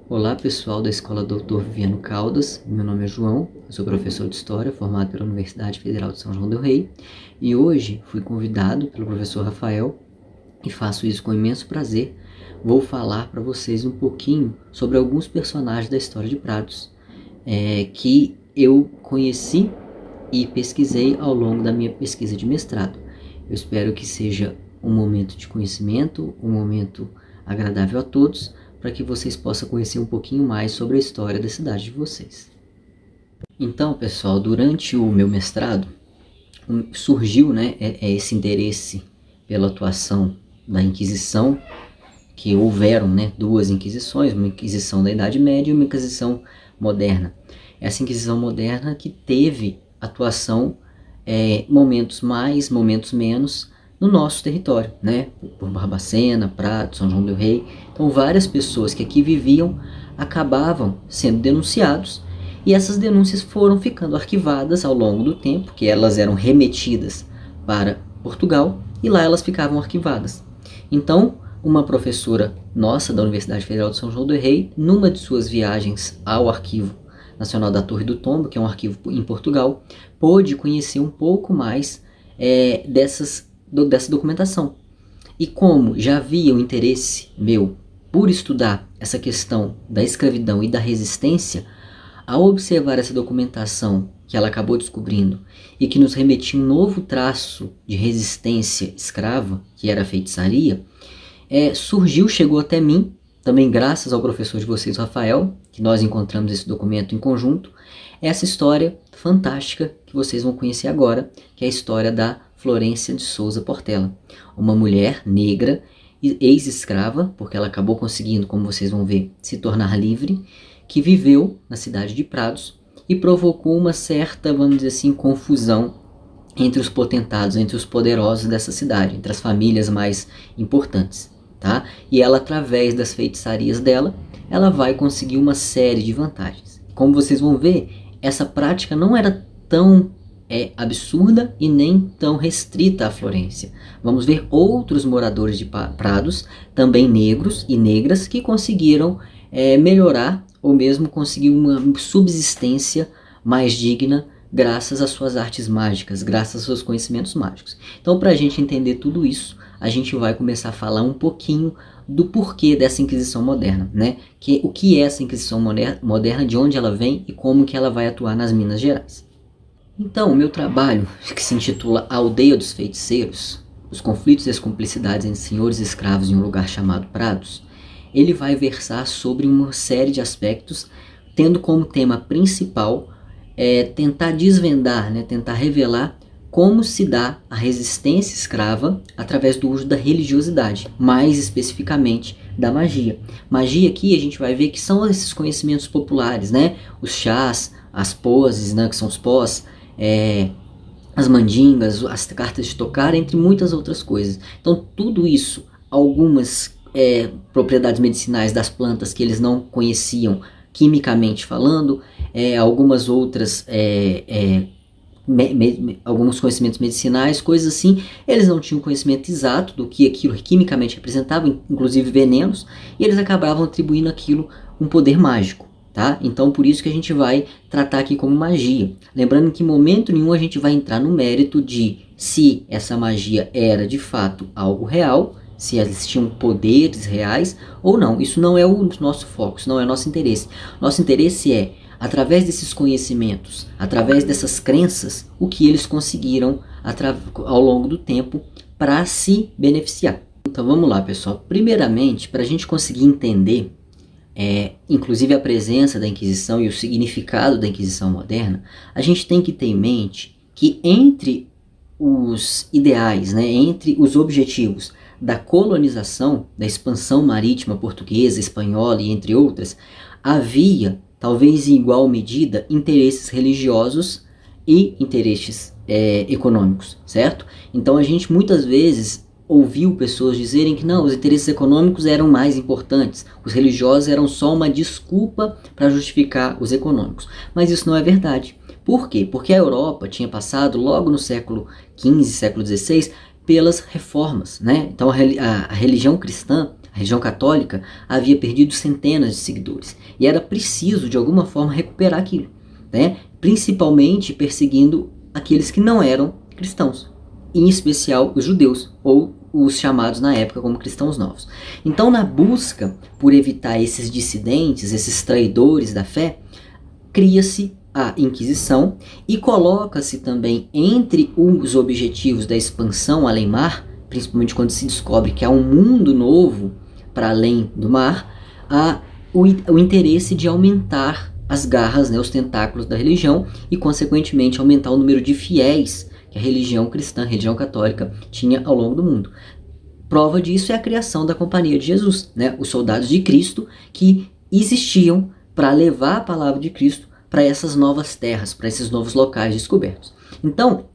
Olá pessoal da Escola Dr. Viviano Caldas, meu nome é João, eu sou professor de História formado pela Universidade Federal de São João del Rei e hoje fui convidado pelo professor Rafael e faço isso com imenso prazer. Vou falar para vocês um pouquinho sobre alguns personagens da história de Prados que eu conheci e pesquisei ao longo da minha pesquisa de mestrado. Eu espero que seja um momento de conhecimento, um momento agradável a todos, para que vocês possam conhecer um pouquinho mais sobre a história da cidade de vocês. Então, pessoal, durante o meu mestrado, surgiu esse interesse pela atuação da Inquisição, que houveram duas Inquisições, uma Inquisição da Idade Média e uma Inquisição moderna. Essa Inquisição moderna que teve atuação momentos mais, momentos menos, no nosso território, por Barbacena, Prados, São João del Rei. Então várias pessoas que aqui viviam acabavam sendo denunciados e essas denúncias foram ficando arquivadas ao longo do tempo, que elas eram remetidas para Portugal e lá elas ficavam arquivadas. Então uma professora nossa da Universidade Federal de São João del Rei, numa de suas viagens ao Arquivo Nacional da Torre do Tombo, que é um arquivo em Portugal, pôde conhecer um pouco mais dessa documentação. E como já havia o interesse meu por estudar essa questão da escravidão e da resistência, ao observar essa documentação que ela acabou descobrindo e que nos remetia um novo traço de resistência escrava, que era a feitiçaria, chegou até mim, também graças ao professor de vocês, Rafael, que nós encontramos esse documento em conjunto, essa história fantástica que vocês vão conhecer agora, que é a história da Florência de Souza Portela, uma mulher negra, ex-escrava, porque ela acabou conseguindo, como vocês vão ver, se tornar livre, que viveu na cidade de Prados e provocou uma certa, vamos dizer assim, confusão entre os potentados, entre os poderosos dessa cidade, entre as famílias mais importantes, tá? E ela, através das feitiçarias dela, ela vai conseguir uma série de vantagens. Como vocês vão ver, essa prática não era tão absurda e nem tão restrita à Florência. Vamos ver outros moradores de Prados, também negros e negras, que conseguiram melhorar ou mesmo conseguir uma subsistência mais digna graças às suas artes mágicas, graças aos seus conhecimentos mágicos. Então, para a gente entender tudo isso, a gente vai começar a falar um pouquinho do porquê dessa Inquisição moderna, o que é essa Inquisição moderna, de onde ela vem e como que ela vai atuar nas Minas Gerais. Então, o meu trabalho, que se intitula A Aldeia dos Feiticeiros, os conflitos e as cumplicidades entre senhores e escravos em um lugar chamado Prados, ele vai versar sobre uma série de aspectos, tendo como tema principal tentar desvendar, tentar revelar como se dá a resistência escrava através do uso da religiosidade, mais especificamente da magia. Magia aqui a gente vai ver que são esses conhecimentos populares, os chás, as poses, que são os pós, as mandingas, as cartas de tocar, entre muitas outras coisas. Então tudo isso, algumas propriedades medicinais das plantas que eles não conheciam quimicamente falando, algumas outras alguns conhecimentos medicinais, coisas assim, eles não tinham conhecimento exato do que aquilo quimicamente representava, inclusive venenos, e eles acabavam atribuindo aquilo um poder mágico, tá? Então por isso que a gente vai tratar aqui como magia, lembrando que em momento nenhum a gente vai entrar no mérito de se essa magia era de fato algo real, se existiam poderes reais ou não. Isso não é o nosso foco, isso não é o nosso interesse. Nosso interesse é, através desses conhecimentos, através dessas crenças, o que eles conseguiram ao longo do tempo para se beneficiar. Então vamos lá, pessoal. Primeiramente, para a gente conseguir entender, inclusive a presença da Inquisição e o significado da Inquisição moderna, a gente tem que ter em mente que entre os ideais, entre os objetivos da colonização, da expansão marítima portuguesa, espanhola e entre outras, havia, talvez em igual medida, interesses religiosos e interesses econômicos, certo? Então a gente muitas vezes ouviu pessoas dizerem que não, os interesses econômicos eram mais importantes, os religiosos eram só uma desculpa para justificar os econômicos. Mas isso não é verdade. Por quê? Porque a Europa tinha passado logo no século XV, século XVI, pelas reformas, Então a religião cristã, a A religião católica havia perdido centenas de seguidores e era preciso, de alguma forma, recuperar aquilo, né? Principalmente perseguindo aqueles que não eram cristãos, em especial os judeus, ou os chamados na época como cristãos novos. Então, na busca por evitar esses dissidentes, esses traidores da fé, cria-se a Inquisição e coloca-se também entre os objetivos da expansão além-mar, principalmente quando se descobre que há um mundo novo para além do mar, o interesse de aumentar as garras, né, os tentáculos da religião e, consequentemente, aumentar o número de fiéis que a religião cristã, a religião católica, tinha ao longo do mundo. Prova disso é a criação da Companhia de Jesus, né, os soldados de Cristo que existiam para levar a palavra de Cristo para essas novas terras, para esses novos locais descobertos. Então,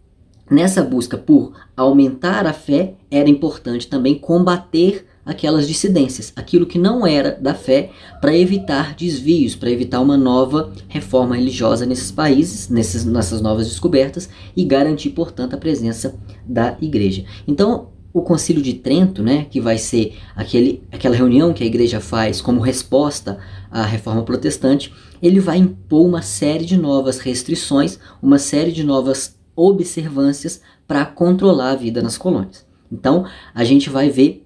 nessa busca por aumentar a fé, era importante também combater aquelas dissidências, aquilo que não era da fé, para evitar desvios, para evitar uma nova reforma religiosa nesses países, nessas novas descobertas, e garantir, portanto, a presença da igreja. Então, o Concílio de Trento, né, que vai ser aquela reunião que a igreja faz como resposta à reforma protestante, ele vai impor uma série de novas restrições, uma série de novas observâncias para controlar a vida nas colônias. Então, a gente vai ver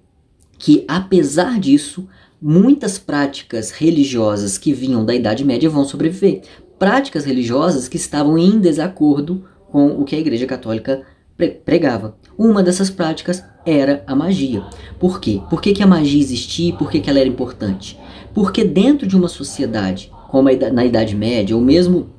que, apesar disso, muitas práticas religiosas que vinham da Idade Média vão sobreviver. Práticas religiosas que estavam em desacordo com o que a Igreja Católica pregava. Uma dessas práticas era a magia. Por quê? Por que a magia existia e por que ela era importante? Porque dentro de uma sociedade, como na Idade Média, ou mesmo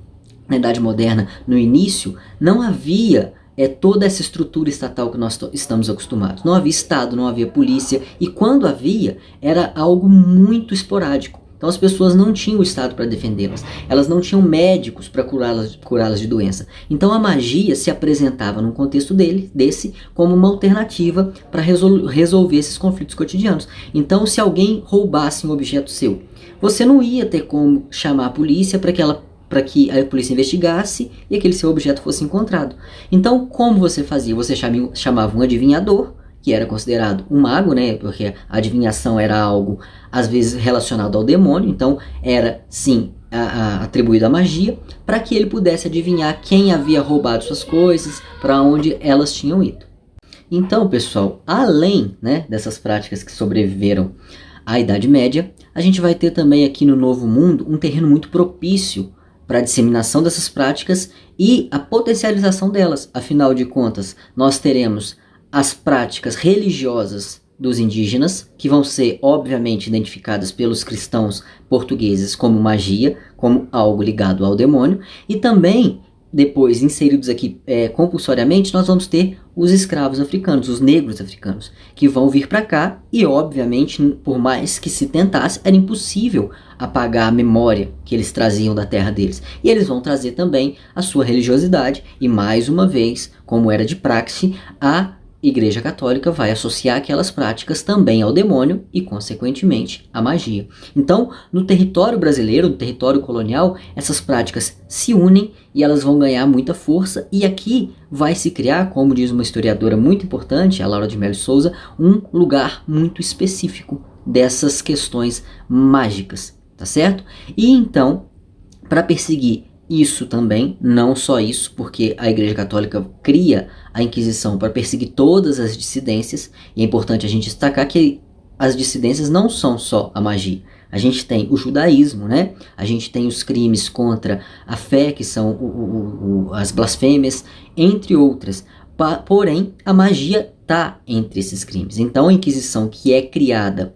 na Idade Moderna, no início, não havia toda essa estrutura estatal que nós estamos acostumados. Não havia Estado, não havia polícia, e quando havia, era algo muito esporádico. Então as pessoas não tinham o Estado para defendê-las, elas não tinham médicos para curá-las de doença. Então a magia se apresentava num contexto desse como uma alternativa para resolver esses conflitos cotidianos. Então, se alguém roubasse um objeto seu, você não ia ter como chamar a polícia para que a polícia investigasse e aquele seu objeto fosse encontrado. Então, como você fazia? Você chamava um adivinhador, que era considerado um mago, né? Porque a adivinhação era algo, às vezes, relacionado ao demônio. Então, era, sim, atribuído à magia, para que ele pudesse adivinhar quem havia roubado suas coisas, para onde elas tinham ido. Então, pessoal, além, né, dessas práticas que sobreviveram à Idade Média, a gente vai ter também aqui no Novo Mundo um terreno muito propício para a disseminação dessas práticas e a potencialização delas. Afinal de contas, nós teremos as práticas religiosas dos indígenas, que vão ser, obviamente, identificadas pelos cristãos portugueses como magia, como algo ligado ao demônio, e também, depois, inseridos aqui compulsoriamente, nós vamos ter os escravos africanos, os negros africanos, que vão vir para cá e, obviamente, por mais que se tentasse, era impossível apagar a memória que eles traziam da terra deles. E eles vão trazer também a sua religiosidade e, mais uma vez, como era de praxe, a Igreja Católica vai associar aquelas práticas também ao demônio e, consequentemente, à magia. Então, no território brasileiro, no território colonial, essas práticas se unem e elas vão ganhar muita força, e aqui vai se criar, como diz uma historiadora muito importante, a Laura de Melo Souza, um lugar muito específico dessas questões mágicas, tá certo? E então, para perseguir isso também, não só isso, porque a Igreja Católica cria a Inquisição para perseguir todas as dissidências, e é importante a gente destacar que as dissidências não são só a magia. A gente tem o judaísmo, né? A gente tem os crimes contra a fé, que são as blasfêmias, entre outras. Porém, a magia está entre esses crimes. Então, a Inquisição, que é criada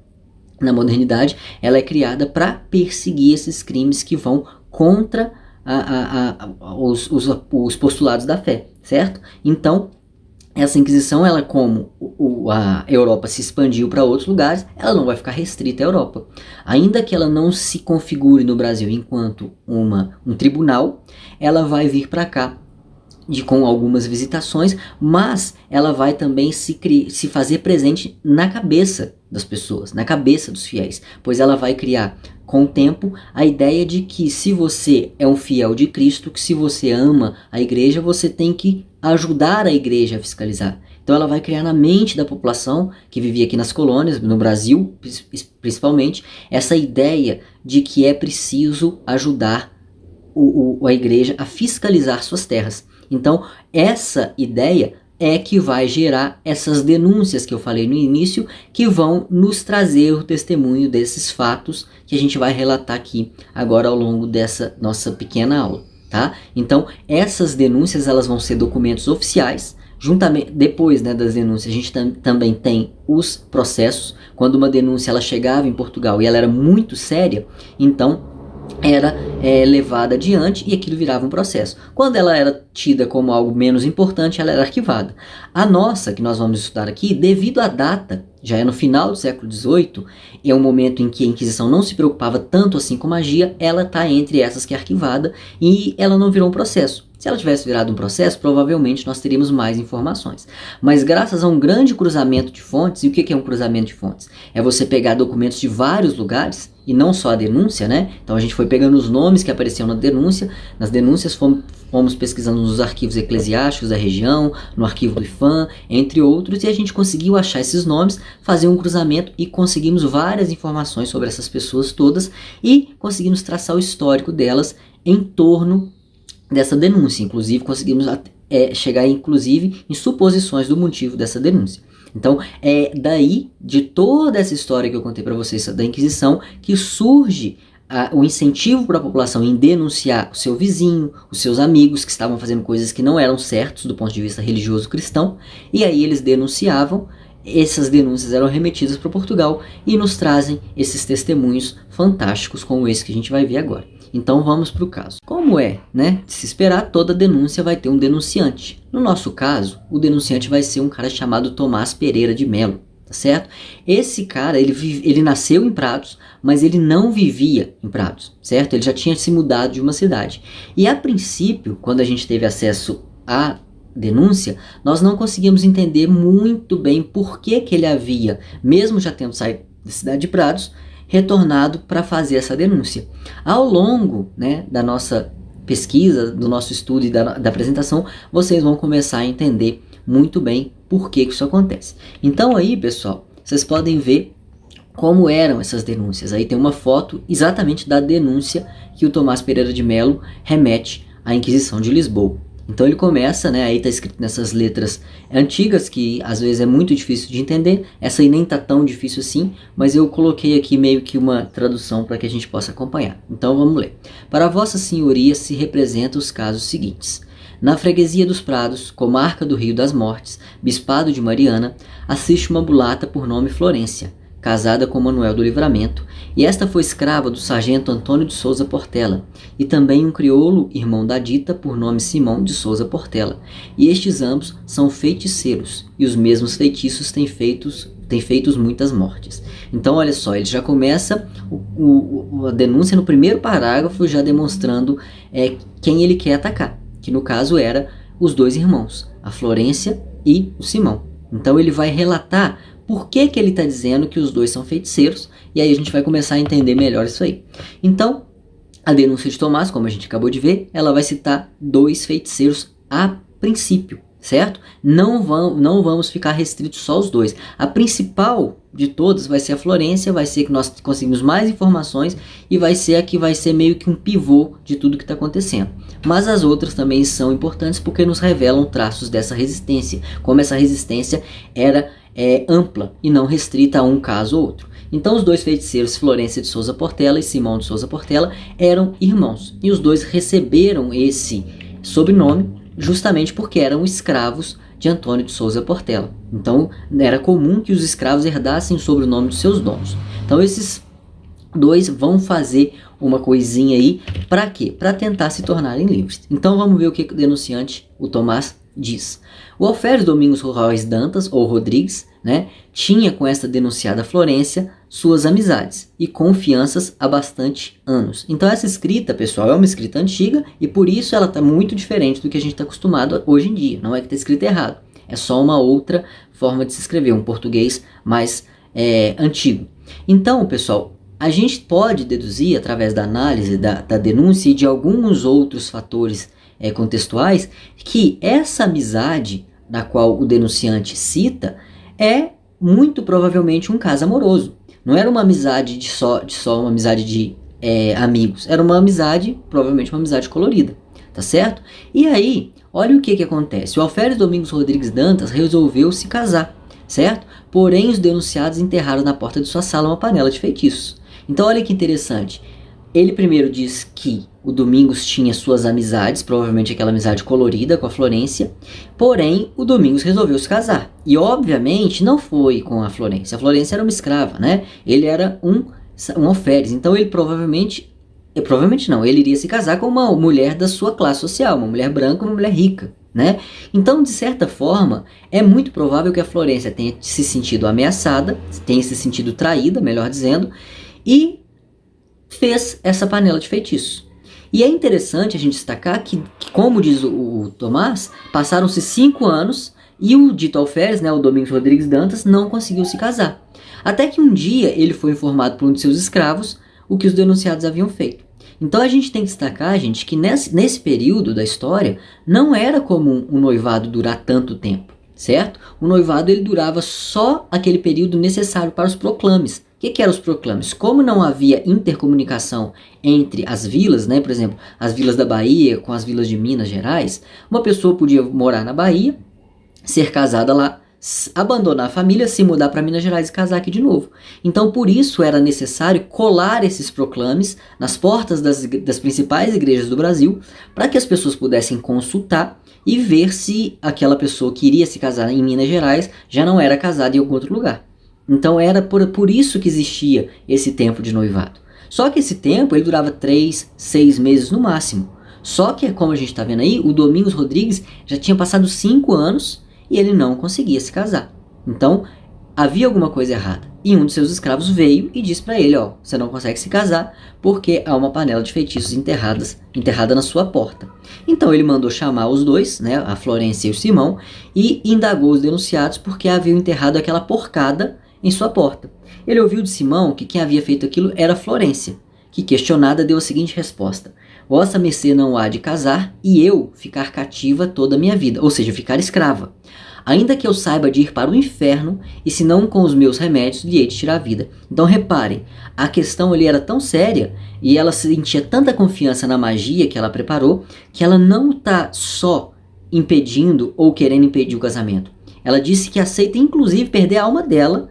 na modernidade, ela é criada para perseguir esses crimes que vão contra os postulados da fé, certo? Então, essa Inquisição, ela, como a Europa se expandiu para outros lugares, ela não vai ficar restrita à Europa. Ainda que ela não se configure no Brasil enquanto um tribunal, ela vai vir para cá com algumas visitações, mas ela vai também se fazer presente na cabeça das pessoas, na cabeça dos fiéis, pois ela vai criar com o tempo a ideia de que, se você é um fiel de Cristo, que se você ama a igreja, você tem que ajudar a igreja a fiscalizar. Então ela vai criar na mente da população que vivia aqui nas colônias, no Brasil principalmente, essa ideia de que é preciso ajudar a igreja a fiscalizar suas terras. Então essa ideia é que vai gerar essas denúncias que eu falei no início, que vão nos trazer o testemunho desses fatos que a gente vai relatar aqui agora ao longo dessa nossa pequena aula, tá? Então, essas denúncias elas vão ser documentos oficiais. Juntamente, depois, né, das denúncias, a gente também tem os processos. Quando uma denúncia ela chegava em Portugal e ela era muito séria, então era levada adiante e aquilo virava um processo. Quando ela era tida como algo menos importante, ela era arquivada. A nossa, que nós vamos estudar aqui, devido à data, já é no final do século XVIII, é um momento em que a Inquisição não se preocupava tanto assim com magia, ela está entre essas que é arquivada e ela não virou um processo. Se ela tivesse virado um processo, provavelmente nós teríamos mais informações. Mas graças a um grande cruzamento de fontes, e o que é um cruzamento de fontes? É você pegar documentos de vários lugares, e não só a denúncia, né? Então a gente foi pegando os nomes que apareciam na denúncia, nas denúncias fomos pesquisando nos arquivos eclesiásticos da região, no arquivo do IFAM, entre outros, e a gente conseguiu achar esses nomes, fazer um cruzamento e conseguimos várias informações sobre essas pessoas todas e conseguimos traçar o histórico delas em torno dessa denúncia. Inclusive conseguimos chegar inclusive em suposições do motivo dessa denúncia. Então é daí, de toda essa história que eu contei para vocês da Inquisição, que surge o incentivo para a população em denunciar o seu vizinho, os seus amigos que estavam fazendo coisas que não eram certas do ponto de vista religioso cristão, e aí eles denunciavam. Essas denúncias eram remetidas para Portugal e nos trazem esses testemunhos fantásticos como esse que a gente vai ver agora. Então vamos para o caso. Como é, né, de se esperar, toda denúncia vai ter um denunciante. No nosso caso, o denunciante vai ser um cara chamado Tomás Pereira de Melo, tá certo? Esse cara, ele nasceu em Prados, mas ele não vivia em Prados, certo? Ele já tinha se mudado de uma cidade. E a princípio, quando a gente teve acesso à denúncia, nós não conseguimos entender muito bem por que ele havia, mesmo já tendo saído da cidade de Prados, retornado para fazer essa denúncia. Ao longo, né, da nossa pesquisa, do nosso estudo e da apresentação, vocês vão começar a entender muito bem por que isso acontece. Então aí, pessoal, vocês podem ver como eram essas denúncias. Aí tem uma foto exatamente da denúncia que o Tomás Pereira de Melo remete à Inquisição de Lisboa. Então ele começa, né, aí está escrito nessas letras antigas, que às vezes é muito difícil de entender, essa aí nem está tão difícil assim, mas eu coloquei aqui meio que uma tradução para que a gente possa acompanhar. Então vamos ler. Para Vossa Senhoria se representam os casos seguintes. Na freguesia dos Prados, comarca do Rio das Mortes, bispado de Mariana, assiste uma mulata por nome Florência, casada com Manuel do Livramento, e esta foi escrava do sargento Antônio de Souza Portela, e também um crioulo, irmão da dita, por nome Simão de Souza Portela, e estes ambos são feiticeiros, e os mesmos feitiços têm feitos muitas mortes. Então olha só, ele já começa a denúncia no primeiro parágrafo, já demonstrando quem ele quer atacar, que no caso era os dois irmãos, a Florência e o Simão. Então ele vai relatar por que ele está dizendo que os dois são feiticeiros, e aí a gente vai começar a entender melhor isso aí. Então, a denúncia de Tomás, como a gente acabou de ver, ela vai citar dois feiticeiros a princípio, certo? Não vamos ficar restritos só aos dois. A principal de todas vai ser a Florência, vai ser que nós conseguimos mais informações e vai ser a que vai ser meio que um pivô de tudo que está acontecendo. Mas as outras também são importantes porque nos revelam traços dessa resistência, como essa resistência era ampla e não restrita a um caso ou outro. Então os dois feiticeiros, Florência de Souza Portela e Simão de Souza Portela, eram irmãos, e os dois receberam esse sobrenome justamente porque eram escravos de Antônio de Souza Portela. Então era comum que os escravos herdassem o sobrenome dos seus donos. Então esses dois vão fazer uma coisinha aí, para quê? Para tentar se tornarem livres. Então vamos ver o que o denunciante, o Tomás, diz. O Alferes Domingos Rois Dantas, ou Rodrigues, né, tinha com esta denunciada Florência suas amizades e confianças há bastante anos. Então essa escrita, pessoal, é uma escrita antiga e por isso ela está muito diferente do que a gente está acostumado hoje em dia. Não é que está escrito errado, é só uma outra forma de se escrever, um português mais antigo. Então, pessoal, a gente pode deduzir através da análise da denúncia e de alguns outros fatores contextuais que essa amizade da qual o denunciante cita é muito provavelmente um caso amoroso. Não era uma amizade de só uma amizade de amigos. Era uma amizade, provavelmente uma amizade colorida, tá certo? E aí, olha o que acontece. O Alferes Domingos Rodrigues Dantas resolveu se casar, certo? Porém, os denunciados enterraram na porta de sua sala uma panela de feitiços. Então, olha que interessante. Ele primeiro diz que o Domingos tinha suas amizades, provavelmente aquela amizade colorida com a Florência, porém o Domingos resolveu se casar. E obviamente não foi com a Florência. A Florência era uma escrava, né? Ele era um alferes, então ele provavelmente não, ele iria se casar com uma mulher da sua classe social, uma mulher branca, uma mulher rica, né? Então, de certa forma, é muito provável que a Florência tenha se sentido ameaçada, tenha se sentido traída, melhor dizendo, e fez essa panela de feitiços. E é interessante a gente destacar que como diz o Tomás, passaram-se 5 anos e o dito alferes, né, o Domingos Rodrigues Dantas, não conseguiu se casar. Até que um dia ele foi informado por um de seus escravos o que os denunciados haviam feito. Então a gente tem que destacar, gente, que nesse período da história não era comum o noivado durar tanto tempo, certo? O noivado ele durava só aquele período necessário para os proclames. O que eram os proclames? Como não havia intercomunicação entre as vilas, né, por exemplo, as vilas da Bahia com as vilas de Minas Gerais, uma pessoa podia morar na Bahia, ser casada lá, abandonar a família, se mudar para Minas Gerais e casar aqui de novo. Então, por isso era necessário colar esses proclames nas portas das principais igrejas do Brasil, para que as pessoas pudessem consultar e ver se aquela pessoa que iria se casar em Minas Gerais já não era casada em algum outro lugar. Então era por isso que existia esse tempo de noivado. Só que esse tempo ele durava 3, 6 meses no máximo. Só que, como a gente está vendo aí, o Domingos Rodrigues já tinha passado 5 anos e ele não conseguia se casar. Então havia alguma coisa errada. E um de seus escravos veio e disse para ele, ó, você não consegue se casar porque há uma panela de feitiços enterrada na sua porta. Então ele mandou chamar os dois, né, a Florência e o Simão, e indagou os denunciados porque haviam enterrado aquela porcada em sua porta. Ele ouviu de Simão que quem havia feito aquilo era Florência, que questionada deu a seguinte resposta: vossa mercê não há de casar e eu ficar cativa toda a minha vida, ou seja, ficar escrava. Ainda que eu saiba de ir para o inferno, e se não com os meus remédios lhe hei de tirar a vida. Então reparem, a questão ali era tão séria, e ela sentia tanta confiança na magia que ela preparou, que ela não está só impedindo ou querendo impedir o casamento. Ela disse que aceita inclusive perder a alma dela,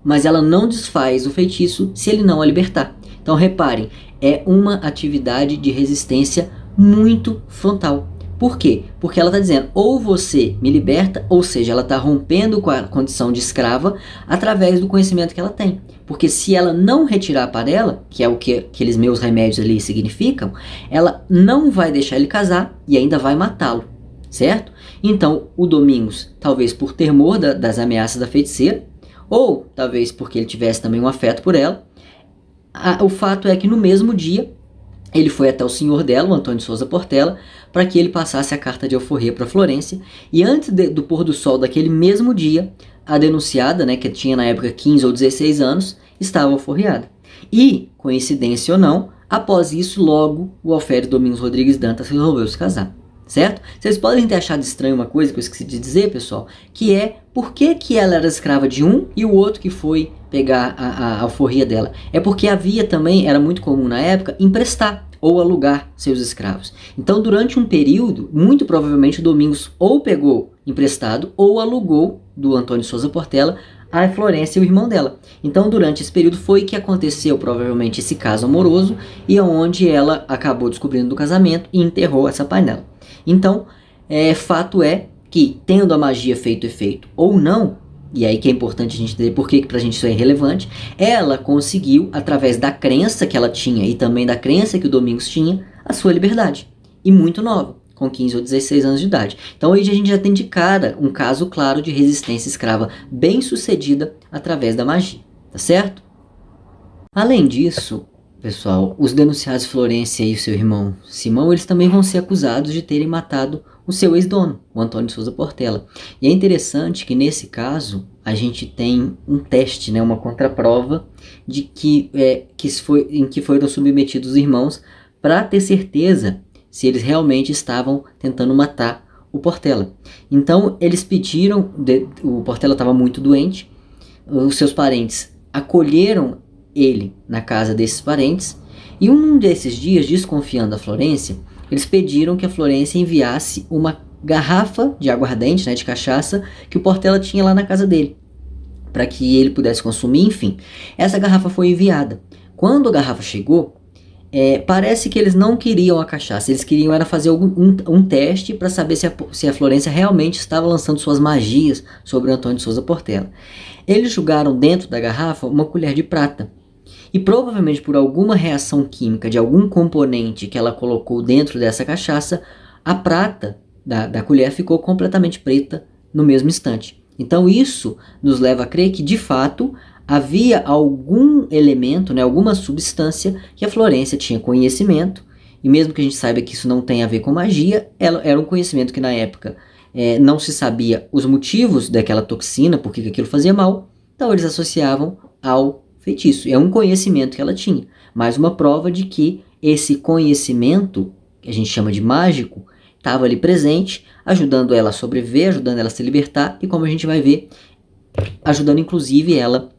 mas ela não desfaz o feitiço se ele não a libertar. Então reparem, é uma atividade de resistência muito frontal. Por quê? Porque ela está dizendo, ou você me liberta, ou seja, ela está rompendo com a condição de escrava através do conhecimento que ela tem. Porque se ela não retirar a panela, que é o que aqueles meus remédios ali significam, ela não vai deixar ele casar e ainda vai matá-lo, certo? Então o Domingos, talvez por temor das ameaças da feiticeira, ou talvez porque ele tivesse também um afeto por ela, o fato é que no mesmo dia ele foi até o senhor dela, o Antônio de Souza Portela, para que ele passasse a carta de alforria para Florência, e antes do pôr do sol daquele mesmo dia, a denunciada, né, que tinha na época 15 ou 16 anos, estava alforriada. E, coincidência ou não, após isso, logo o Alferes Domingos Rodrigues Dantas resolveu se casar. Certo? Vocês podem ter achado estranho uma coisa que eu esqueci de dizer, pessoal, que é por que ela era escrava de um e o outro que foi pegar a alforria dela. É porque havia também, era muito comum na época, emprestar ou alugar seus escravos. Então, durante um período, muito provavelmente o Domingos ou pegou emprestado ou alugou do Antônio Souza Portela a Florência e o irmão dela. Então, durante esse período foi que aconteceu provavelmente esse caso amoroso e onde ela acabou descobrindo do casamento e enterrou essa panela. Então, fato é que, tendo a magia feito efeito ou não, e aí que é importante a gente entender por que pra gente isso é irrelevante, ela conseguiu, através da crença que ela tinha e também da crença que o Domingos tinha, a sua liberdade. E muito nova, com 15 ou 16 anos de idade. Então hoje a gente já tem de cara um caso claro de resistência escrava bem sucedida através da magia, tá certo? Além disso, pessoal, os denunciados Florência e o seu irmão Simão, eles também vão ser acusados de terem matado o seu ex-dono, o Antônio de Souza Portela. E é interessante que nesse caso a gente tem um teste, né, uma contraprova de em que foram submetidos os irmãos para ter certeza se eles realmente estavam tentando matar o Portela. Então eles pediram, o Portela estava muito doente, os seus parentes acolheram ele na casa desses parentes, e um desses dias, desconfiando da Florência, eles pediram que a Florência enviasse uma garrafa de aguardente, né, de cachaça, que o Portela tinha lá na casa dele, para que ele pudesse consumir, enfim. Essa garrafa foi enviada. Quando a garrafa chegou, parece que eles não queriam a cachaça, eles queriam era fazer um teste para saber se a Florência realmente estava lançando suas magias sobre o Antônio de Souza Portela. Eles jogaram dentro da garrafa uma colher de prata. E provavelmente por alguma reação química de algum componente que ela colocou dentro dessa cachaça, a prata da colher ficou completamente preta no mesmo instante. Então isso nos leva a crer que de fato havia algum elemento, né, alguma substância que a Florência tinha conhecimento, e mesmo que a gente saiba que isso não tem a ver com magia, ela era um conhecimento que na época não se sabia os motivos daquela toxina, por que aquilo fazia mal, então eles associavam ao feitiço. É um conhecimento que ela tinha, mais uma prova de que esse conhecimento, que a gente chama de mágico, estava ali presente, ajudando ela a sobreviver, ajudando ela a se libertar, e como a gente vai ver, ajudando inclusive ela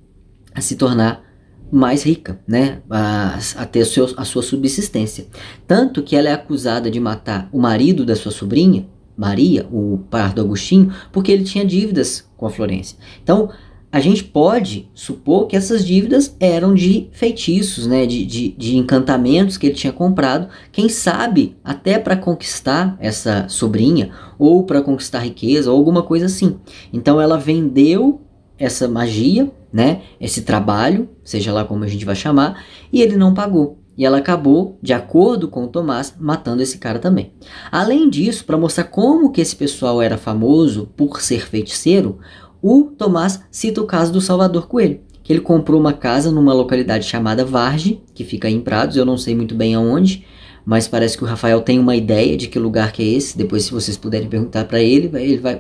a se tornar mais rica, né? A ter a sua subsistência. Tanto que ela é acusada de matar o marido da sua sobrinha, Maria, o Pardo Agostinho, porque ele tinha dívidas com a Florência. Então, a gente pode supor que essas dívidas eram de feitiços, né? de encantamentos que ele tinha comprado, quem sabe até para conquistar essa sobrinha, ou para conquistar riqueza, ou alguma coisa assim. Então ela vendeu essa magia, né, esse trabalho, seja lá como a gente vai chamar, e ele não pagou. E ela acabou, de acordo com o Tomás, matando esse cara também. Além disso, para mostrar como que esse pessoal era famoso por ser feiticeiro, o Tomás cita o caso do Salvador Coelho, que ele comprou uma casa numa localidade chamada Vargem, que fica aí em Prados, eu não sei muito bem aonde, mas parece que o Rafael tem uma ideia de que lugar que é esse. Depois, se vocês puderem perguntar para ele,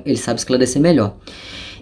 ele sabe esclarecer melhor.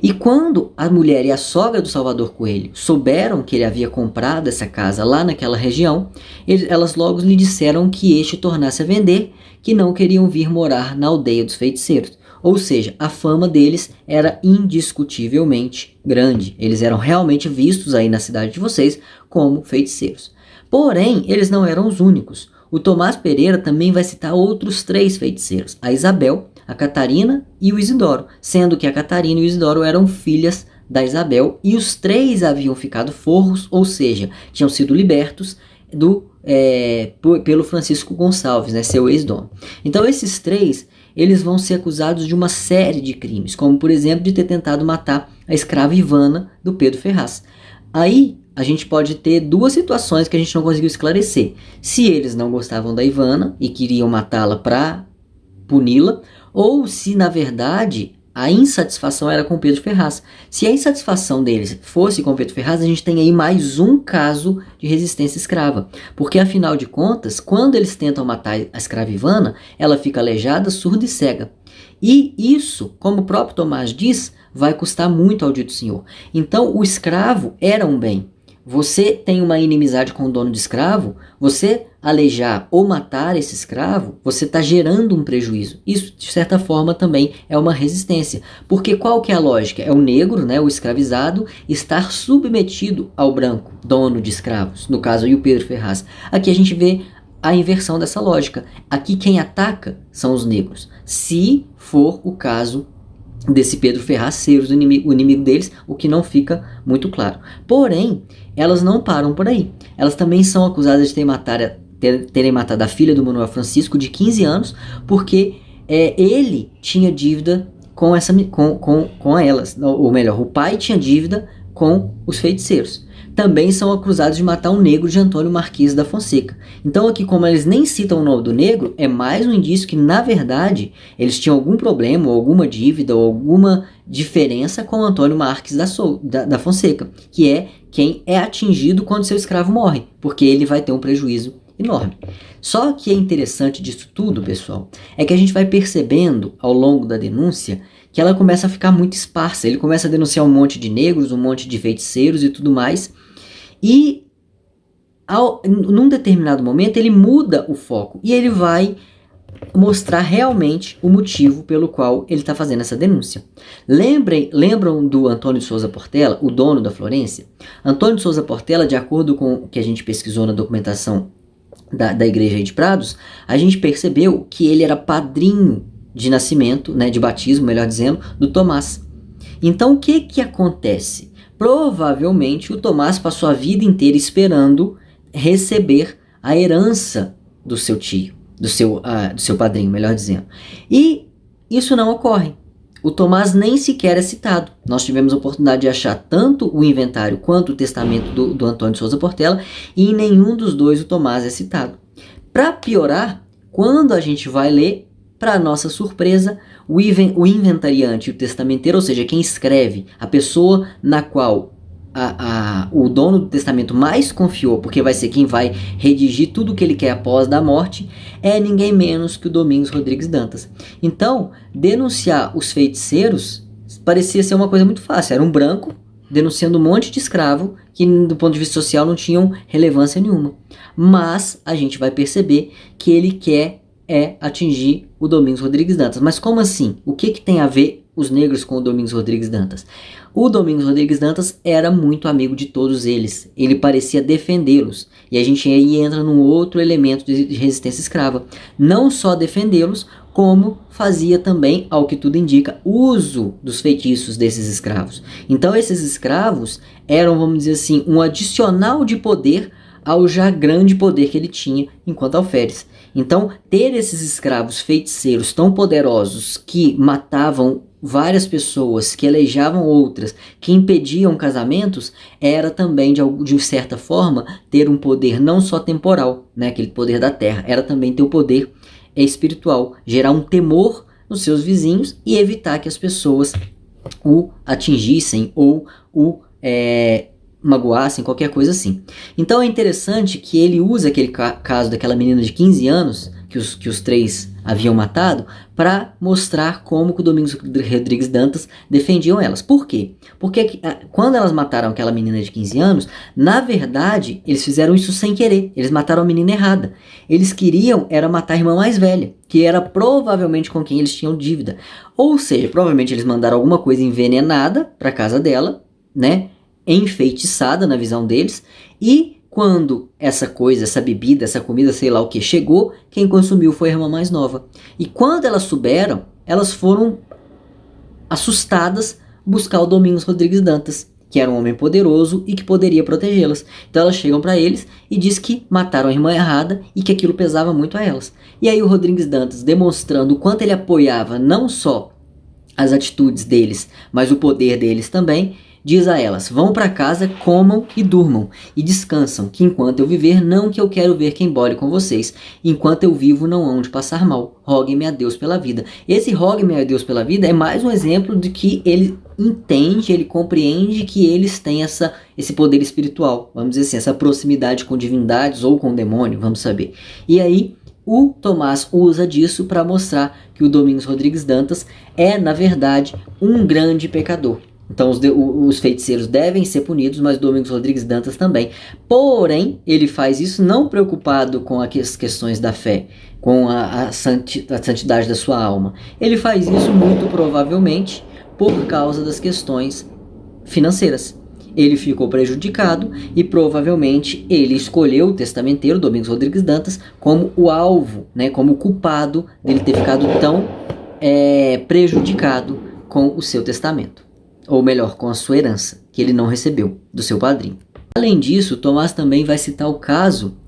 E quando a mulher e a sogra do Salvador Coelho souberam que ele havia comprado essa casa lá naquela região, elas logo lhe disseram que este tornasse a vender, que não queriam vir morar na aldeia dos feiticeiros. Ou seja, a fama deles era indiscutivelmente grande. Eles eram realmente vistos aí na cidade de vocês como feiticeiros. Porém, eles não eram os únicos. O Tomás Pereira também vai citar outros 3 feiticeiros, a Isabel, a Catarina e o Isidoro, sendo que a Catarina e o Isidoro eram filhas da Isabel e os 3 haviam ficado forros, ou seja, tinham sido libertos pelo Francisco Gonçalves, né, seu ex-dono. Então esses 3, eles vão ser acusados de uma série de crimes, como por exemplo de ter tentado matar a escrava Ivana do Pedro Ferraz. Aí a gente pode ter 2 situações que a gente não conseguiu esclarecer. Se eles não gostavam da Ivana e queriam matá-la para puni-la, ou se na verdade a insatisfação era com Pedro Ferraz. Se a insatisfação deles fosse com Pedro Ferraz, a gente tem aí mais um caso de resistência escrava. Porque afinal de contas, quando eles tentam matar a escrava Ivana, ela fica aleijada, surda e cega. E isso, como o próprio Tomás diz, vai custar muito ao dito senhor. Então o escravo era um bem. Você tem uma inimizade com o dono de escravo, você aleijar ou matar esse escravo, você está gerando um prejuízo. Isso, de certa forma, também é uma resistência. Porque qual que é a lógica? É o negro, né, o escravizado, estar submetido ao branco, dono de escravos. No caso, aí o Pedro Ferraz. Aqui a gente vê a inversão dessa lógica. Aqui quem ataca são os negros. Se for o caso desse Pedro Ferraz ser o inimigo deles, o que não fica muito claro. Porém, elas não param por aí. Elas também são acusadas de terem matado a filha do Manuel Francisco, de 15 anos, porque ele tinha dívida com elas. Ou melhor, o pai tinha dívida com os feiticeiros. Também são acusados de matar um negro de Antônio Marquês da Fonseca. Então aqui, como eles nem citam o nome do negro, é mais um indício que, na verdade, eles tinham algum problema, ou alguma dívida, ou alguma diferença com Antônio Marques da Fonseca, que é quem é atingido quando seu escravo morre, porque ele vai ter um prejuízo enorme. Só que é interessante disso tudo, pessoal, é que a gente vai percebendo ao longo da denúncia que ela começa a ficar muito esparsa. Ele começa a denunciar um monte de negros, um monte de feiticeiros e tudo mais, e num determinado momento ele muda o foco e ele vai mostrar realmente o motivo pelo qual ele está fazendo essa denúncia. Lembram do Antônio de Souza Portela, o dono da Florência? Antônio de Souza Portela, de acordo com o que a gente pesquisou na documentação da igreja de Prados, a gente percebeu que ele era padrinho de nascimento, né, de batismo, melhor dizendo, do Tomás. Então o que acontece? Provavelmente o Tomás passou a vida inteira esperando receber a herança do seu tio, do seu padrinho, melhor dizendo. E isso não ocorre. O Tomás nem sequer é citado. Nós tivemos a oportunidade de achar tanto o inventário quanto o testamento do Antônio de Souza Portela, e em nenhum dos dois o Tomás é citado. Para piorar, quando a gente vai ler, para nossa surpresa, o inventariante e o testamenteiro, ou seja, quem escreve, a pessoa na qual o dono do testamento mais confiou, porque vai ser quem vai redigir tudo o que ele quer após da morte, é ninguém menos que o Domingos Rodrigues Dantas. Então, denunciar os feiticeiros parecia ser uma coisa muito fácil. Era um branco denunciando um monte de escravo que, do ponto de vista social, não tinham relevância nenhuma. Mas a gente vai perceber que ele quer atingir o Domingos Rodrigues Dantas. Mas como assim? O que tem a ver os negros com o Domingos Rodrigues Dantas? O Domingos Rodrigues Dantas era muito amigo de todos eles. Ele parecia defendê-los. E a gente aí entra num outro elemento de resistência escrava. Não só defendê-los, como fazia também, ao que tudo indica, uso dos feitiços desses escravos. Então esses escravos eram, vamos dizer assim, um adicional de poder ao já grande poder que ele tinha enquanto alferes. Então, ter esses escravos feiticeiros tão poderosos que matavam várias pessoas, que aleijavam outras, que impediam casamentos, era também, de certa forma, ter um poder não só temporal, né, aquele poder da terra, era também ter o poder espiritual, gerar um temor nos seus vizinhos e evitar que as pessoas o atingissem ou o magoassem, qualquer coisa assim. Então é interessante que ele usa aquele caso daquela menina de 15 anos que os três haviam matado para mostrar como que o Domingos Rodrigues Dantas defendiam elas. Por quê? Porque quando elas mataram aquela menina de 15 anos, na verdade, eles fizeram isso sem querer. Eles mataram a menina errada. Eles queriam era matar a irmã mais velha, que era provavelmente com quem eles tinham dívida. Ou seja, provavelmente eles mandaram alguma coisa envenenada para casa dela, né? Enfeitiçada na visão deles, e quando essa coisa, essa bebida, essa comida, sei lá o que, chegou, quem consumiu foi a irmã mais nova. E quando elas souberam, elas foram assustadas buscar o Domingos Rodrigues Dantas, que era um homem poderoso e que poderia protegê-las. Então elas chegam para eles e diz que mataram a irmã errada e que aquilo pesava muito a elas. E aí o Rodrigues Dantas, demonstrando o quanto ele apoiava não só as atitudes deles, mas o poder deles também, diz a elas: vão para casa, comam e durmam, e descansam, que enquanto eu viver, não que eu quero ver quem bole com vocês. Enquanto eu vivo, não hão de passar mal. Roguem-me a Deus pela vida. Esse roguem-me a Deus pela vida é mais um exemplo de que ele entende, ele compreende que eles têm esse poder espiritual, vamos dizer assim, essa proximidade com divindades ou com o demônio, vamos saber. E aí, o Tomás usa disso para mostrar que o Domingos Rodrigues Dantas é, na verdade, um grande pecador. Então os feiticeiros devem ser punidos, mas Domingos Rodrigues Dantas também. Porém, ele faz isso não preocupado com as questões da fé, com a santidade da sua alma. Ele faz isso muito provavelmente por causa das questões financeiras. Ele ficou prejudicado e provavelmente ele escolheu o testamenteiro, Domingos Rodrigues Dantas, como o alvo, né, como o culpado dele ter ficado tão prejudicado com o seu testamento. Ou melhor, com a sua herança, que ele não recebeu do seu padrinho. Além disso, Tomás também vai citar o caso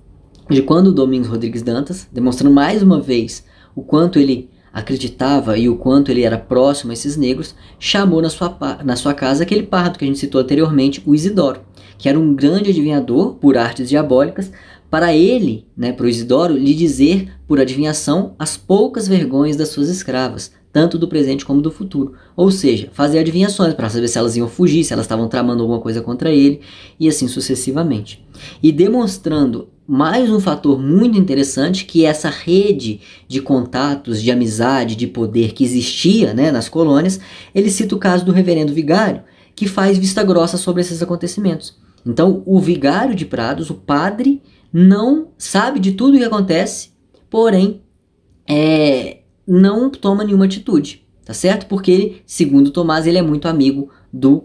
de quando o Domingos Rodrigues Dantas, demonstrando mais uma vez o quanto ele acreditava e o quanto ele era próximo a esses negros, chamou na sua casa aquele pardo que a gente citou anteriormente, o Isidoro, que era um grande adivinhador por artes diabólicas, para ele, né, para o Isidoro, lhe dizer por adivinhação as poucas vergonhas das suas escravas, tanto do presente como do futuro. Ou seja, fazer adivinhações para saber se elas iam fugir, se elas estavam tramando alguma coisa contra ele, e assim sucessivamente. E demonstrando mais um fator muito interessante, que é essa rede de contatos, de amizade, de poder que existia, né, nas colônias. Ele cita o caso do reverendo vigário, que faz vista grossa sobre esses acontecimentos. Então, o vigário de Prados, o padre, não sabe de tudo o que acontece, porém, não toma nenhuma atitude, tá certo? Porque ele, segundo Tomás, ele é muito amigo do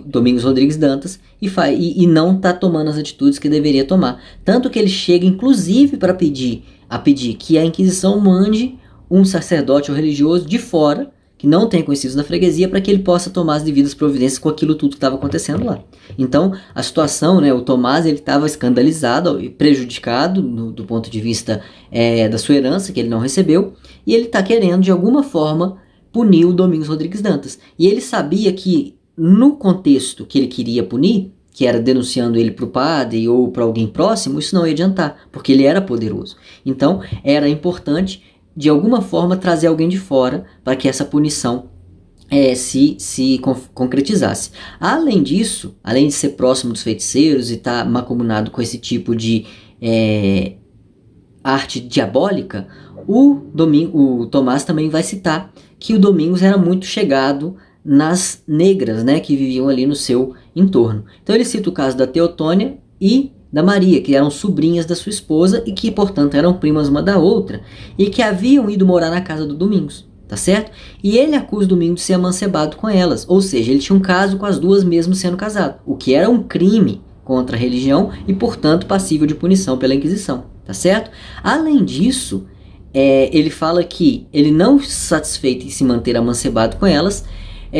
Domingos Rodrigues Dantas e não está tomando as atitudes que deveria tomar. Tanto que ele chega, inclusive, para pedir que a Inquisição mande um sacerdote ou religioso de fora, que não tem conhecidos na freguesia, para que ele possa tomar as devidas providências com aquilo tudo que estava acontecendo lá. Então, a situação, né, o Tomás estava escandalizado e prejudicado do ponto de vista da sua herança, que ele não recebeu, e ele está querendo, de alguma forma, punir o Domingos Rodrigues Dantas. E ele sabia que, no contexto que ele queria punir, que era denunciando ele para o padre ou para alguém próximo, isso não ia adiantar, porque ele era poderoso. Então, era importante, de alguma forma, trazer alguém de fora para que essa punição se concretizasse. Além disso, além de ser próximo dos feiticeiros e estar mancomunado com esse tipo de arte diabólica, o Tomás também vai citar que o Domingos era muito chegado nas negras, né, que viviam ali no seu entorno. Então ele cita o caso da Teotônia e da Maria, que eram sobrinhas da sua esposa e que, portanto, eram primas uma da outra e que haviam ido morar na casa do Domingos, tá certo? E ele acusa o Domingos de ser amancebado com elas, ou seja, ele tinha um caso com as duas mesmo sendo casado, o que era um crime contra a religião e, portanto, passível de punição pela Inquisição, tá certo? Além disso, ele fala que ele não satisfeito em se manter amancebado com elas,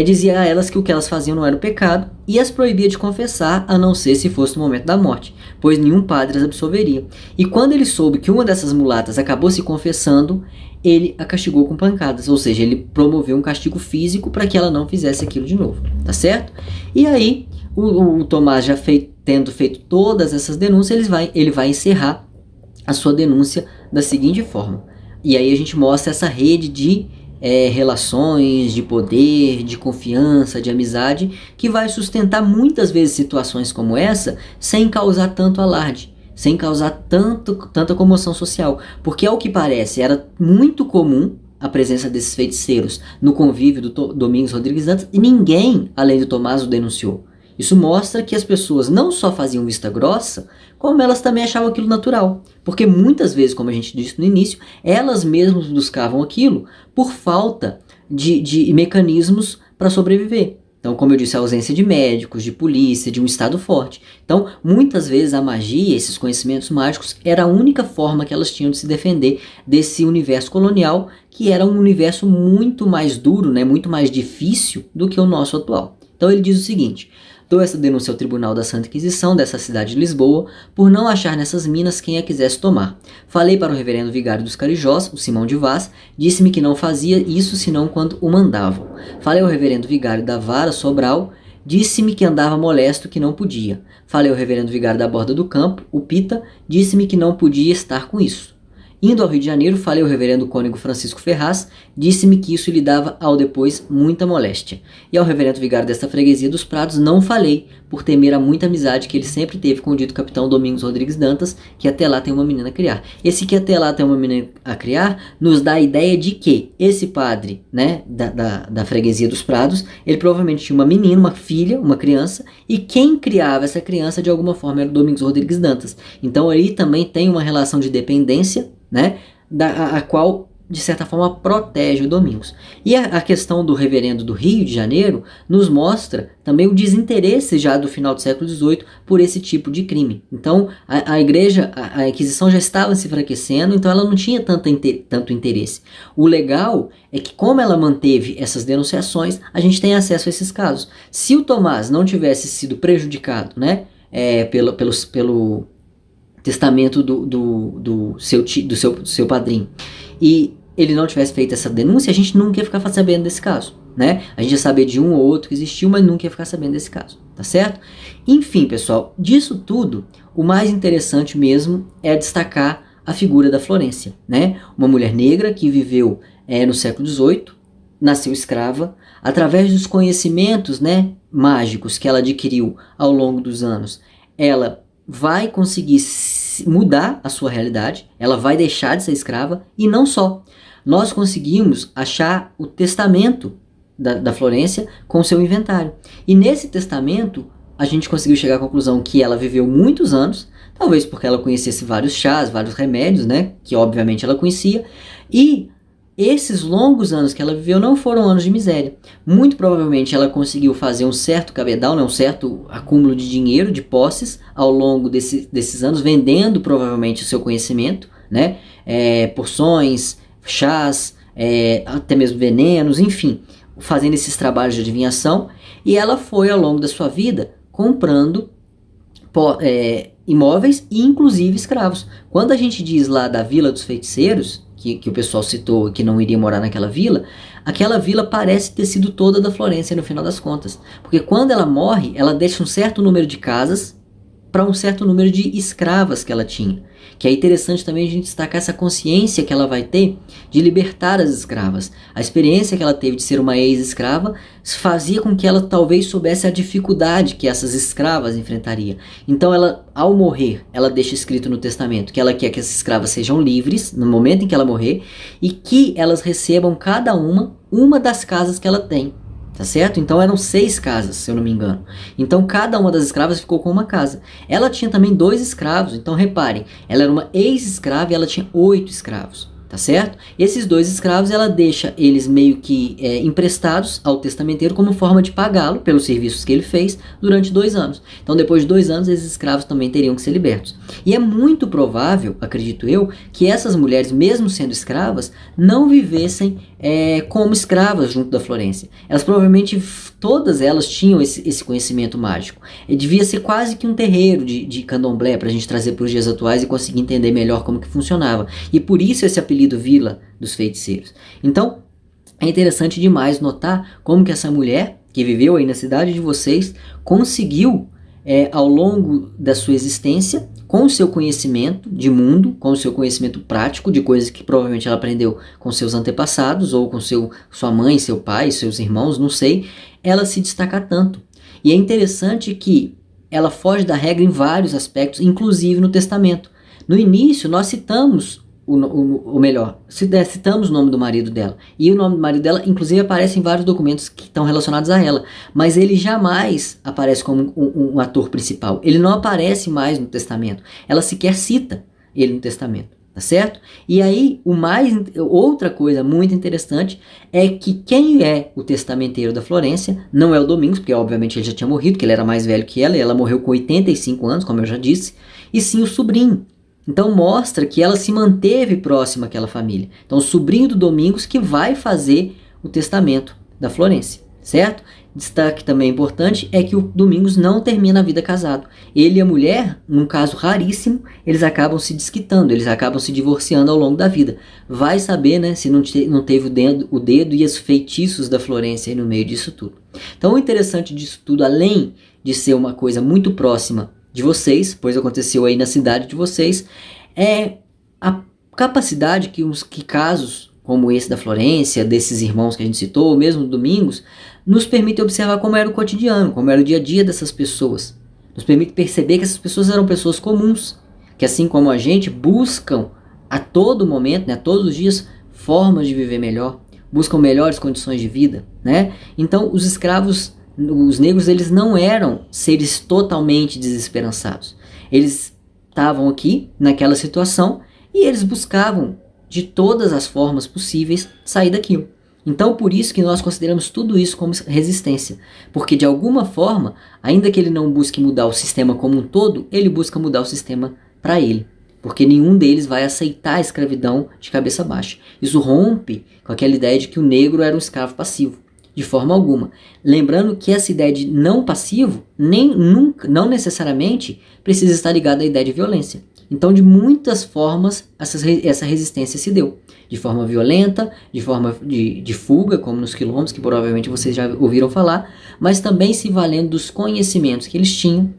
dizia a elas que o que elas faziam não era um pecado e as proibia de confessar, a não ser se fosse no momento da morte, pois nenhum padre as absolveria. E quando ele soube que uma dessas mulatas acabou se confessando, ele a castigou com pancadas, ou seja, ele promoveu um castigo físico para que ela não fizesse aquilo de novo, tá certo? E aí, o Tomás já tendo feito todas essas denúncias, ele vai encerrar a sua denúncia da seguinte forma. E aí a gente mostra essa rede de relações, de poder, de confiança, de amizade, que vai sustentar muitas vezes situações como essa, sem causar tanto alarde, sem causar tanta comoção social. Porque, ao que parece, era muito comum a presença desses feiticeiros no convívio do Domingos Rodrigues Dantas, e ninguém, além do Tomás, o denunciou. Isso mostra que as pessoas não só faziam vista grossa, como elas também achavam aquilo natural. Porque muitas vezes, como a gente disse no início, elas mesmas buscavam aquilo por falta de mecanismos para sobreviver. Então, como eu disse, a ausência de médicos, de polícia, de um Estado forte. Então, muitas vezes a magia, esses conhecimentos mágicos, era a única forma que elas tinham de se defender desse universo colonial, que era um universo muito mais duro, né, muito mais difícil do que o nosso atual. Então, ele diz o seguinte: dou essa denúncia ao Tribunal da Santa Inquisição dessa cidade de Lisboa, por não achar nessas minas quem a quisesse tomar. Falei para o reverendo vigário dos Carijós, o Simão de Vaz, disse-me que não fazia isso senão quando o mandavam. Falei ao reverendo vigário da Vara Sobral, disse-me que andava molesto, que não podia. Falei ao reverendo vigário da Borda do Campo, o Pita, disse-me que não podia estar com isso. Indo ao Rio de Janeiro, falei ao reverendo cônego Francisco Ferraz, disse-me que isso lhe dava, ao depois, muita moléstia. E ao reverendo vigário desta freguesia dos Prados não falei, por temer a muita amizade que ele sempre teve com o dito capitão Domingos Rodrigues Dantas, que até lá tem uma menina a criar. Esse que até lá tem uma menina a criar, nos dá a ideia de que esse padre, né, da freguesia dos Prados, ele provavelmente tinha uma menina, uma filha, uma criança, e quem criava essa criança de alguma forma era o Domingos Rodrigues Dantas. Então aí também tem uma relação de dependência, né, a qual, de certa forma, protege o Domingos. E a questão do reverendo do Rio de Janeiro nos mostra também o desinteresse já do final do século XVIII por esse tipo de crime. Então, a igreja, a Inquisição já estava se enfraquecendo, então ela não tinha tanto interesse. O legal é que, como ela manteve essas denunciações, a gente tem acesso a esses casos. Se o Tomás não tivesse sido prejudicado, né, pelo testamento do seu padrinho, e ele não tivesse feito essa denúncia, a gente nunca ia ficar sabendo desse caso, né? A gente ia saber de um ou outro que existiu, mas nunca ia ficar sabendo desse caso, tá certo? Enfim, pessoal, disso tudo, o mais interessante mesmo é destacar a figura da Florência, né? Uma mulher negra que viveu no século XVIII, nasceu escrava, através dos conhecimentos, né, mágicos que ela adquiriu ao longo dos anos, ela vai conseguir mudar a sua realidade, ela vai deixar de ser escrava, e não só. Nós conseguimos achar o testamento da Florência com seu inventário. E nesse testamento, a gente conseguiu chegar à conclusão que ela viveu muitos anos, talvez porque ela conhecesse vários chás, vários remédios, né, que obviamente ela conhecia, E esses longos anos que ela viveu não foram anos de miséria. Muito provavelmente ela conseguiu fazer um certo cabedal, né, um certo acúmulo de dinheiro, de posses, ao longo desses anos, vendendo provavelmente o seu conhecimento, né, porções, chás, até mesmo venenos, enfim, fazendo esses trabalhos de adivinhação. E ela foi, ao longo da sua vida, comprando imóveis e inclusive escravos. Quando a gente diz lá da Vila dos Feiticeiros, que o pessoal citou que não iria morar naquela vila, aquela vila parece ter sido toda da Florência no final das contas. Porque quando ela morre, ela deixa um certo número de casas para um certo número de escravas que ela tinha. Que é interessante também a gente destacar essa consciência que ela vai ter de libertar as escravas. A experiência que ela teve de ser uma ex-escrava fazia com que ela talvez soubesse a dificuldade que essas escravas enfrentariam. Então ela, ao morrer, ela deixa escrito no testamento que ela quer que essas escravas sejam livres no momento em que ela morrer e que elas recebam cada uma das casas que ela tem. Tá certo? Então eram 6 casas, se eu não me engano. Então cada uma das escravas ficou com uma casa. Ela tinha também 2 escravos. Então reparem, ela era uma ex-escrava e ela tinha 8 escravos. Tá certo? Esses 2 escravos ela deixa eles meio que emprestados ao testamenteiro como forma de pagá-lo pelos serviços que ele fez durante 2 anos. Então depois de 2 anos esses escravos também teriam que ser libertos. E é muito provável, acredito eu, que essas mulheres, mesmo sendo escravas, não vivessem como escravas junto da Florência. Elas provavelmente, todas elas tinham esse conhecimento mágico. Devia ser quase que um terreiro de candomblé para a gente trazer para os dias atuais e conseguir entender melhor como que funcionava. E por isso esse apelido Vila dos Feiticeiros. Então, é interessante demais notar como que essa mulher, que viveu aí na cidade de vocês, conseguiu, ao longo da sua existência, com o seu conhecimento de mundo, com o seu conhecimento prático de coisas que provavelmente ela aprendeu com seus antepassados, ou com sua mãe, seu pai, seus irmãos, não sei, ela se destaca tanto. E é interessante que ela foge da regra em vários aspectos, inclusive no testamento. No início, nós citamos citamos o nome do marido dela. E o nome do marido dela, inclusive, aparece em vários documentos que estão relacionados a ela. Mas ele jamais aparece como um ator principal. Ele não aparece mais no testamento. Ela sequer cita ele no testamento. Tá certo? E aí, outra coisa muito interessante é que quem é o testamenteiro da Florência não é o Domingos, porque obviamente ele já tinha morrido, porque ele era mais velho que ela, e ela morreu com 85 anos, como eu já disse, e sim o sobrinho. Então mostra que ela se manteve próxima àquela família. Então o sobrinho do Domingos que vai fazer o testamento da Florência, certo? Destaque também importante é que o Domingos não termina a vida casado. Ele e a mulher, num caso raríssimo, eles acabam se desquitando, eles acabam se divorciando ao longo da vida. Vai saber, né, se não teve o dedo e os feitiços da Florência aí no meio disso tudo. Então o interessante disso tudo, além de ser uma coisa muito próxima de vocês, pois aconteceu aí na cidade de vocês, é a capacidade que casos como esse da Florência, desses irmãos que a gente citou, ou mesmo Domingos, nos permitem observar como era o cotidiano, como era o dia a dia dessas pessoas. Nos permite perceber que essas pessoas eram pessoas comuns, que assim como a gente, buscam a todo momento, né, todos os dias, formas de viver melhor, buscam melhores condições de vida, né? Então os escravos, os negros, eles não eram seres totalmente desesperançados. Eles estavam aqui naquela situação e eles buscavam de todas as formas possíveis sair daquilo. Então por isso que nós consideramos tudo isso como resistência, porque de alguma forma, ainda que ele não busque mudar o sistema como um todo, ele busca mudar o sistema para ele, porque nenhum deles vai aceitar a escravidão de cabeça baixa. Isso rompe com aquela ideia de que o negro era um escravo passivo. De forma alguma. Lembrando que essa ideia de não passivo não necessariamente precisa estar ligada à ideia de violência. Então, de muitas formas, essa resistência se deu. De forma violenta, de forma de fuga, como nos quilombos, que provavelmente vocês já ouviram falar, mas também se valendo dos conhecimentos que eles tinham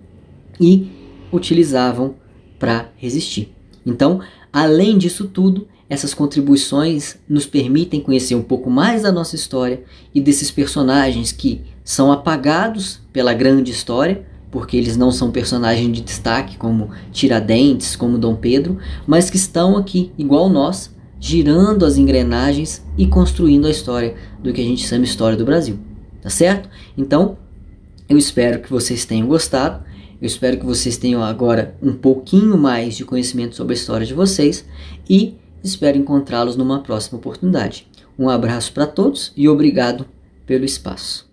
e utilizavam para resistir. Então, além disso tudo, essas contribuições nos permitem conhecer um pouco mais da nossa história e desses personagens que são apagados pela grande história, porque eles não são personagens de destaque como Tiradentes, como Dom Pedro, mas que estão aqui, igual nós, girando as engrenagens e construindo a história do que a gente chama história do Brasil. Tá certo? Então, eu espero que vocês tenham gostado. Eu espero que vocês tenham agora um pouquinho mais de conhecimento sobre a história de vocês e Espero encontrá-los numa próxima oportunidade. Um abraço para todos e obrigado pelo espaço.